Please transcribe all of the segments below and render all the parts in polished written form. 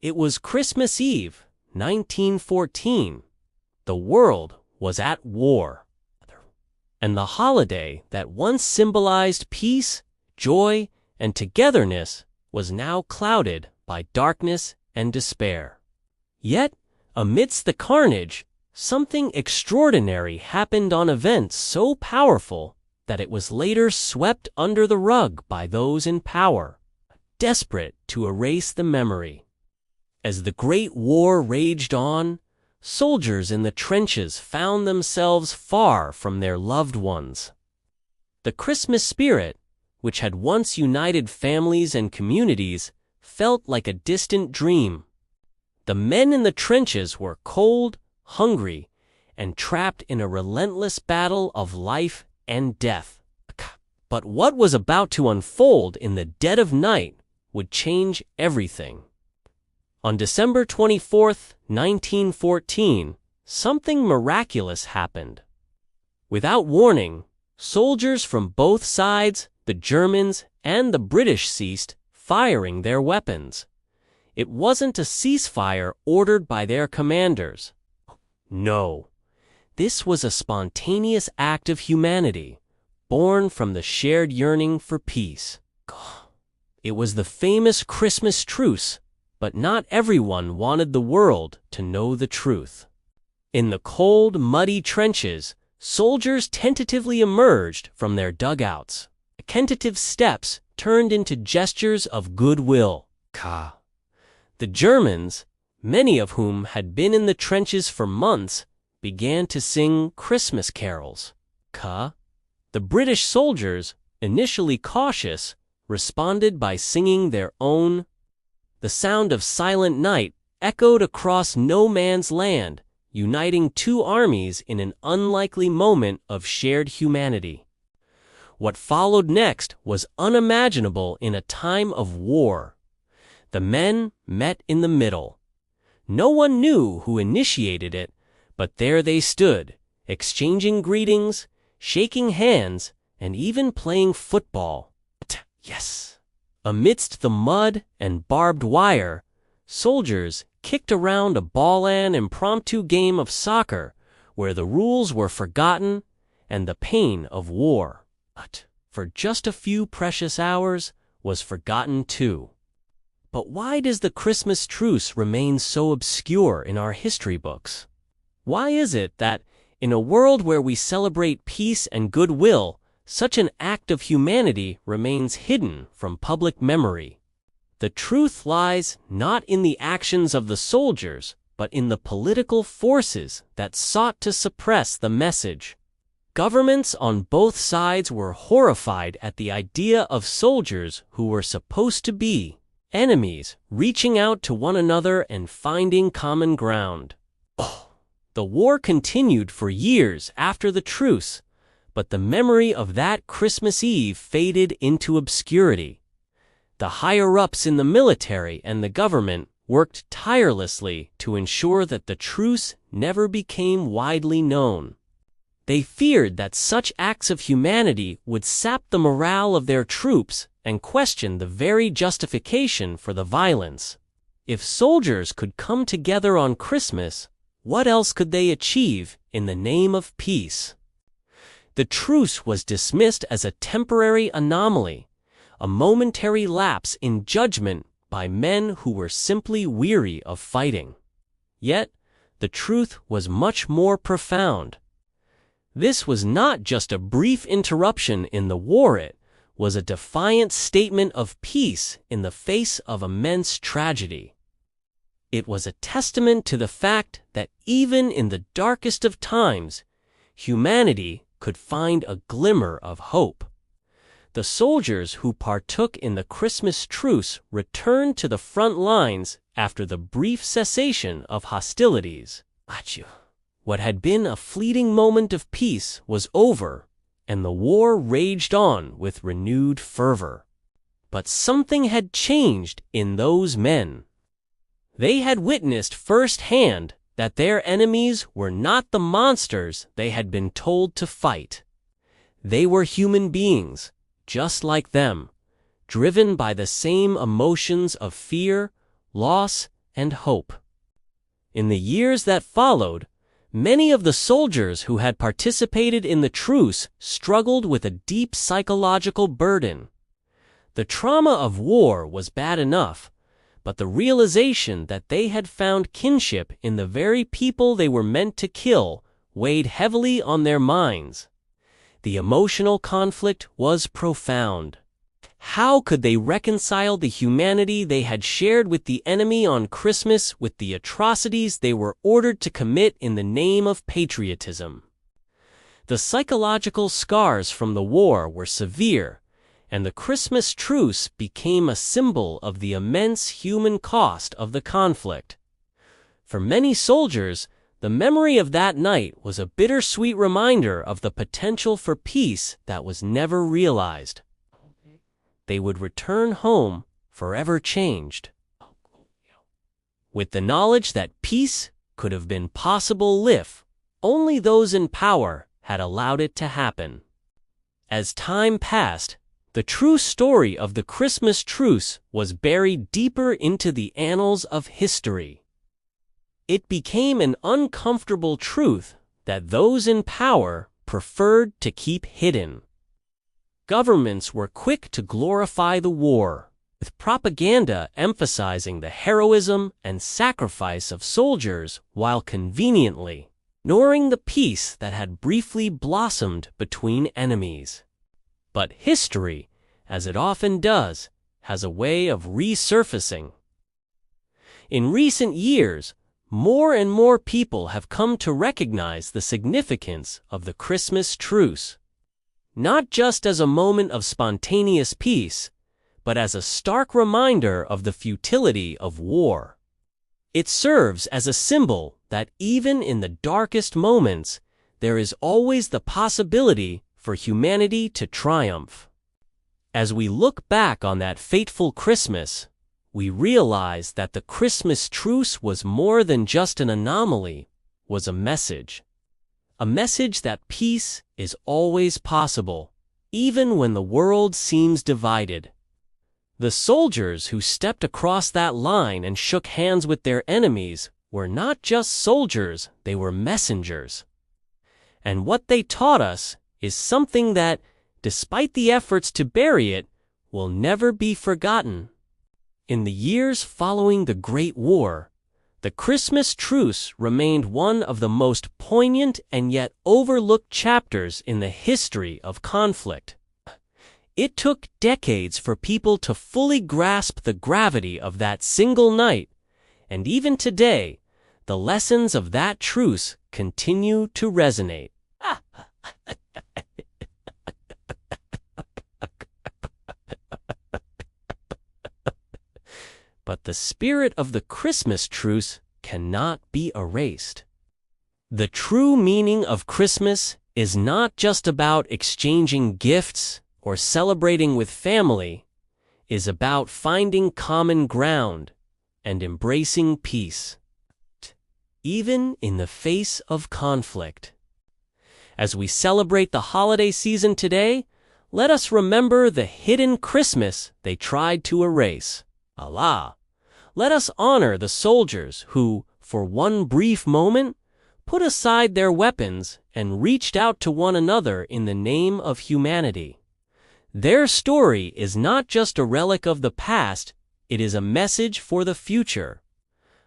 It was Christmas Eve, 1914. The world was at war. And the holiday that once symbolized peace, joy, and togetherness was now clouded by darkness and despair. Yet, amidst the carnage, something extraordinary happened on events so powerful that it was later swept under the rug by those in power, desperate to erase the memory. As the Great War raged on, soldiers in the trenches found themselves far from their loved ones. The Christmas spirit, which had once united families and communities, felt like a distant dream. The men in the trenches were cold, hungry, and trapped in a relentless battle of life and death. But what was about to unfold in the dead of night would change everything. On December 24th, 1914, something miraculous happened. Without warning, soldiers from both sides, the Germans and the British, ceased firing their weapons. It wasn't a ceasefire ordered by their commanders. No, this was a spontaneous act of humanity, born from the shared yearning for peace. It was the famous Christmas Truce, but not everyone wanted the world to know the truth. In the cold, muddy trenches, soldiers tentatively emerged from their dugouts. Tentative steps turned into gestures of goodwill. The Germans, many of whom had been in the trenches for months, began to sing Christmas carols. The British soldiers, initially cautious, responded by singing their own. The sound of Silent Night echoed across no man's land, uniting two armies in an unlikely moment of shared humanity. What followed next was unimaginable in a time of war. The men met in the middle. No one knew who initiated it, but there they stood, exchanging greetings, shaking hands, and even playing football. Yes. Amidst the mud and barbed wire, soldiers kicked around a ball, an impromptu game of soccer where the rules were forgotten and the pain of war, for just a few precious hours, was forgotten too. But why does the Christmas truce remain so obscure in our history books? Why is it that, in a world where we celebrate peace and goodwill, such an act of humanity remains hidden from public memory? The truth lies not in the actions of the soldiers, but in the political forces that sought to suppress the message. Governments on both sides were horrified at the idea of soldiers who were supposed to be enemies reaching out to one another and finding common ground. The war continued for years after the truce, but the memory of that Christmas Eve faded into obscurity. The higher-ups in the military and the government worked tirelessly to ensure that the truce never became widely known. They feared that such acts of humanity would sap the morale of their troops and question the very justification for the violence. If soldiers could come together on Christmas, what else could they achieve in the name of peace? The truce was dismissed as a temporary anomaly, a momentary lapse in judgment by men who were simply weary of fighting. Yet, the truth was much more profound. This was not just a brief interruption in the war, it was a defiant statement of peace in the face of immense tragedy. It was a testament to the fact that even in the darkest of times, humanity could find a glimmer of hope. The soldiers who partook in the Christmas truce returned to the front lines after the brief cessation of hostilities. What had been a fleeting moment of peace was over, and the war raged on with renewed fervor. But something had changed in those men. They had witnessed firsthand that their enemies were not the monsters they had been told to fight. They were human beings, just like them, driven by the same emotions of fear, loss, and hope. In the years that followed, many of the soldiers who had participated in the truce struggled with a deep psychological burden. The trauma of war was bad enough, but the realization that they had found kinship in the very people they were meant to kill weighed heavily on their minds. The emotional conflict was profound. How could they reconcile the humanity they had shared with the enemy on Christmas with the atrocities they were ordered to commit in the name of patriotism? The psychological scars from the war were severe, and the Christmas truce became a symbol of the immense human cost of the conflict. For many soldiers, the memory of that night was a bittersweet reminder of the potential for peace that was never realized. They would return home forever changed, with the knowledge that peace could have been possible if only those in power had allowed it to happen. As time passed, the true story of the Christmas truce was buried deeper into the annals of history. It became an uncomfortable truth that those in power preferred to keep hidden. Governments were quick to glorify the war, with propaganda emphasizing the heroism and sacrifice of soldiers while conveniently ignoring the peace that had briefly blossomed between enemies. But history, as it often does, has a way of resurfacing. In recent years, more and more people have come to recognize the significance of the Christmas truce, not just as a moment of spontaneous peace, but as a stark reminder of the futility of war. It serves as a symbol that even in the darkest moments, there is always the possibility for humanity to triumph. As we look back on that fateful Christmas, we realize that the Christmas truce was more than just an anomaly, was a message. A message that peace is always possible, even when the world seems divided. The soldiers who stepped across that line and shook hands with their enemies were not just soldiers, they were messengers. And what they taught us is something that, despite the efforts to bury it, will never be forgotten. In the years following the Great War, the Christmas truce remained one of the most poignant and yet overlooked chapters in the history of conflict. It took decades for people to fully grasp the gravity of that single night, and even today, the lessons of that truce continue to resonate. But the spirit of the Christmas truce cannot be erased. The true meaning of Christmas is not just about exchanging gifts or celebrating with family. It is about finding common ground and embracing peace, even in the face of conflict. As we celebrate the holiday season today, let us remember the hidden Christmas they tried to erase. Allah, let us honor the soldiers who, for one brief moment, put aside their weapons and reached out to one another in the name of humanity. Their story is not just a relic of the past, it is a message for the future.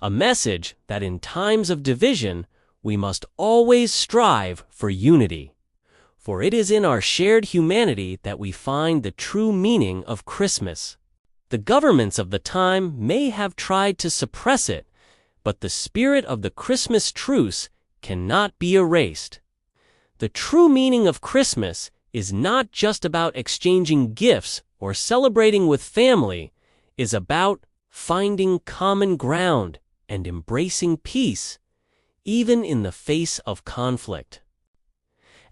A message that in times of division, we must always strive for unity. For it is in our shared humanity that we find the true meaning of Christmas. The governments of the time may have tried to suppress it, but the spirit of the Christmas truce cannot be erased. The true meaning of Christmas is not just about exchanging gifts or celebrating with family, it is about finding common ground and embracing peace, even in the face of conflict.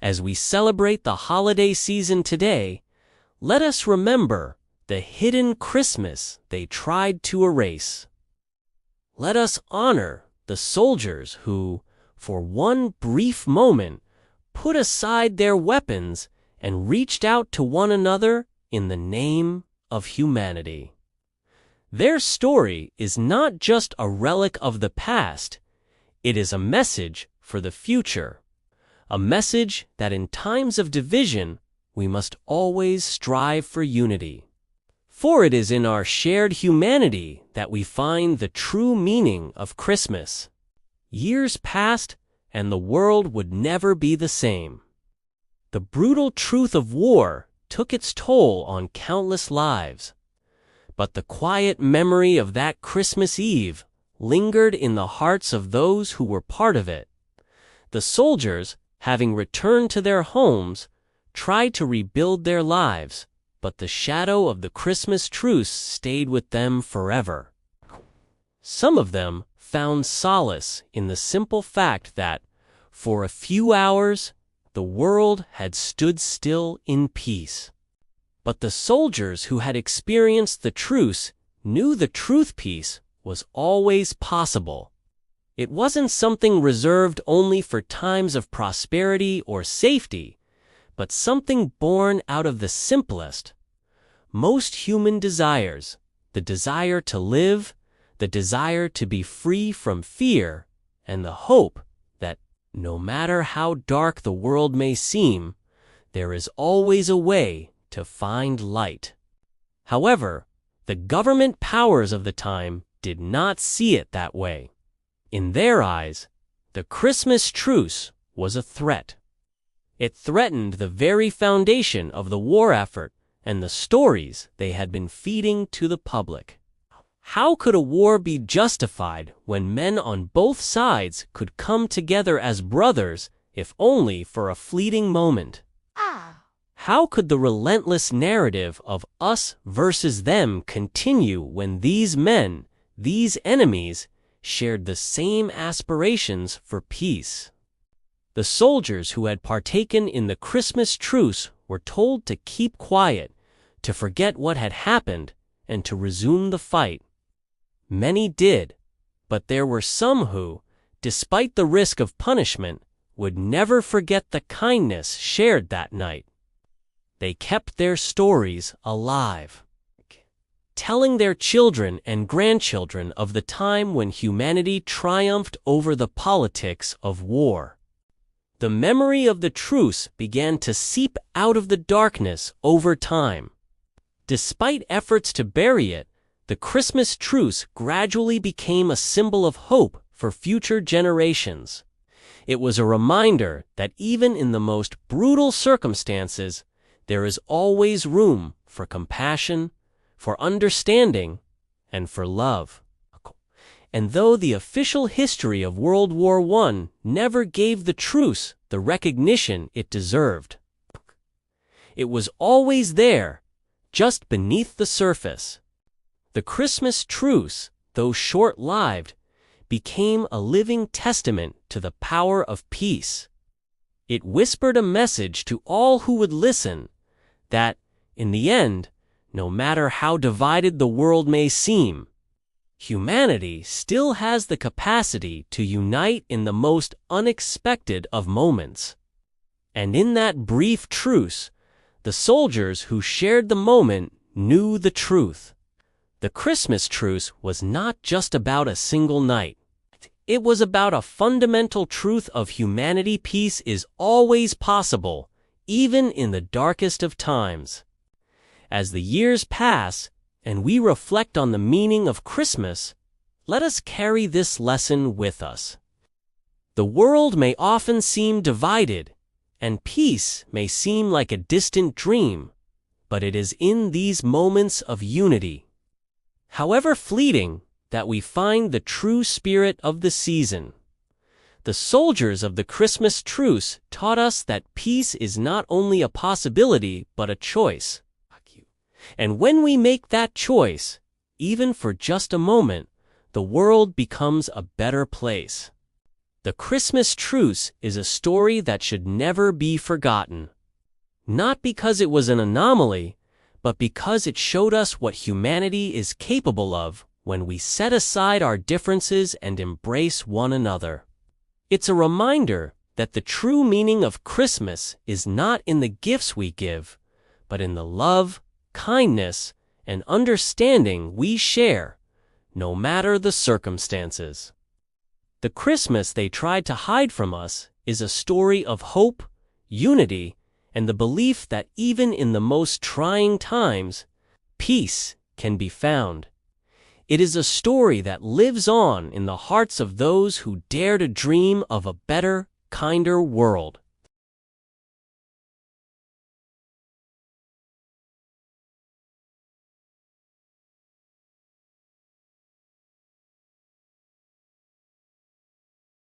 As we celebrate the holiday season today, let us remember the hidden Christmas they tried to erase. Let us honor the soldiers who, for one brief moment, put aside their weapons and reached out to one another in the name of humanity. Their story is not just a relic of the past, it is a message for the future. A message that in times of division, we must always strive for unity. For it is in our shared humanity that we find the true meaning of Christmas. Years passed, and the world would never be the same. The brutal truth of war took its toll on countless lives. But the quiet memory of that Christmas Eve lingered in the hearts of those who were part of it. The soldiers, having returned to their homes, tried to rebuild their lives, but the shadow of the Christmas truce stayed with them forever. Some of them found solace in the simple fact that, for a few hours, the world had stood still in peace. But the soldiers who had experienced the truce knew the truth peace was always possible. It wasn't something reserved only for times of prosperity or safety, but something born out of the simplest, most human desires, the desire to live, the desire to be free from fear, and the hope that, no matter how dark the world may seem, there is always a way to find light. However, the government powers of the time did not see it that way. In their eyes, the Christmas truce was a threat. It threatened the very foundation of the war effort and the stories they had been feeding to the public. How could a war be justified when men on both sides could come together as brothers, if only for a fleeting moment? How could the relentless narrative of us versus them continue when these men, these enemies, shared the same aspirations for peace? The soldiers who had partaken in the Christmas truce were told to keep quiet, to forget what had happened, and to resume the fight. Many did, but there were some who, despite the risk of punishment, would never forget the kindness shared that night. They kept their stories alive, telling their children and grandchildren of the time when humanity triumphed over the politics of war. The memory of the truce began to seep out of the darkness over time. Despite efforts to bury it, the Christmas truce gradually became a symbol of hope for future generations. It was a reminder that even in the most brutal circumstances, there is always room for compassion, for understanding, and for love. And though the official history of World War I never gave the truce the recognition it deserved, it was always there, just beneath the surface. The Christmas truce, though short-lived, became a living testament to the power of peace. It whispered a message to all who would listen that, in the end, no matter how divided the world may seem, humanity still has the capacity to unite in the most unexpected of moments. And in that brief truce, the soldiers who shared the moment knew the truth. The Christmas truce was not just about a single night. It was about a fundamental truth of humanity. Peace is always possible, even in the darkest of times. As the years pass, and we reflect on the meaning of Christmas, let us carry this lesson with us. The world may often seem divided, and peace may seem like a distant dream, but it is in these moments of unity, however fleeting, that we find the true spirit of the season. The soldiers of the Christmas truce taught us that peace is not only a possibility but a choice. And when we make that choice, even for just a moment, the world becomes a better place. The Christmas truce is a story that should never be forgotten. Not because it was an anomaly, but because it showed us what humanity is capable of when we set aside our differences and embrace one another. It's a reminder that the true meaning of Christmas is not in the gifts we give, but in the love, kindness, and understanding we share, no matter the circumstances. The Christmas they tried to hide from us is a story of hope, unity, and the belief that even in the most trying times, peace can be found. It is a story that lives on in the hearts of those who dare to dream of a better, kinder world.